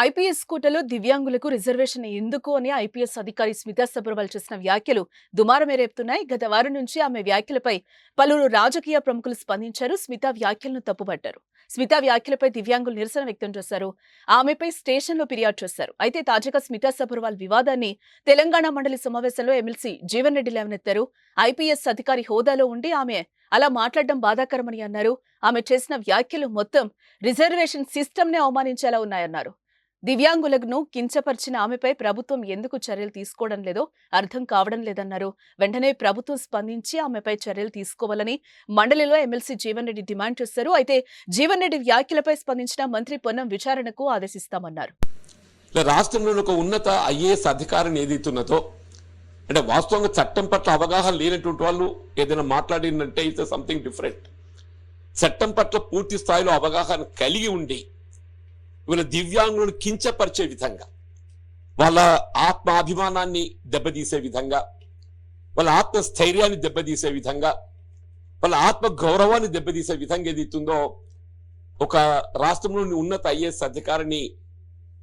IPS కోటాలో దివ్యాంగులకు reservation ఎందుకు అని ఐపీఎస్ అధికారి స్మితా సబర్వాల్ చేసిన వ్యాఖ్యలు దుమారమే రేపుతున్నాయి. గత వారం నుంచి ఆమె వ్యాఖ్యలపై పలువురు రాజకీయ ప్రముఖులు స్పందించారు. స్మితా వ్యాఖ్యలను తప్పుపట్టారు. స్మితా వ్యాఖ్యలపై దివ్యాంగులు నిరసన వ్యక్తం చేశారు. ఆమెపై స్టేషన్లో ఫిర్యాదు చేశారు. అయితే తాజాగా స్మితా సబర్వాల్ వివాదాన్ని తెలంగాణ మండలి సమావేశంలో ఎమ్మెల్సీ జీవన్ రెడ్డి లేవనెత్తారు. ఐపీఎస్ అధికారి హోదాలో ఉండి ఆమె అలా మాట్లాడడం బాధాకరమని అన్నారు. ఆమె చేసిన వ్యాఖ్యలు మొత్తం రిజర్వేషన్ సిస్టమ్నే అవమానించేలా ఉన్నాయన్నారు. దివ్యాంగులను కించపరిచిన ఆమెపై ప్రభుత్వం ఎందుకు చర్యలు తీసుకోవడం లేదో అర్థం కావడం లేదన్నారు. వెంటనే ప్రభుత్వం స్పందించి ఆమెపై చర్యలు తీసుకోవాలని మండలిలో ఎమ్మెల్సీ జీవన్ రెడ్డి డిమాండ్ చేశారు. అయితే జీవన్ రెడ్డి వ్యాఖ్యలపై స్పందించిన మంత్రి పొన్నం విచారణకు ఆదేశిస్తామన్నారు. రాష్ట్రంలో ఒక ఉన్నత ఐఏఎస్ అధికారిని ఏదైతున్నదో అంటే వాస్తవంగా చట్టం పట్ల అవగాహన లేనటువంటి వాళ్ళు ఏదైనా మాట్లాడిందంటే ఇట్స్ సంథింగ్ డిఫరెంట్. చట్టం పట్ల పూర్తి స్థాయిలో అవగాహన కలిగి ఉండి వీళ్ళ దివ్యాంగులను కించపరిచే విధంగా, వాళ్ళ ఆత్మాభిమానాన్ని దెబ్బతీసే విధంగా, వాళ్ళ ఆత్మస్థైర్యాన్ని దెబ్బతీసే విధంగా, వాళ్ళ ఆత్మ గౌరవాన్ని దెబ్బతీసే విధంగా ఏదైతుందో ఒక రాష్ట్రంలోని ఉన్నత ఐఏఎస్ అధికారిని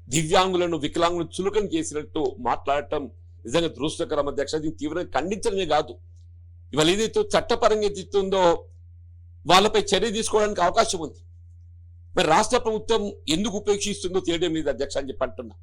దివ్యాంగులను వికలాంగులను చులకన చేసినట్టు మాట్లాడటం నిజంగా దురదృష్టకరం అధ్యక్ష. దీన్ని తీవ్రంగా ఖండించడమే కాదు, ఇవాళ ఏదైతే చట్టపరంగా ఏదైతుందో వాళ్ళపై చర్య తీసుకోవడానికి అవకాశం ఉంది. మరి రాష్ట్ర ప్రభుత్వం ఎందుకు ఉపేక్షిస్తుందో తెలియడం లేదు అధ్యక్ష అని చెప్పి అంటున్నా.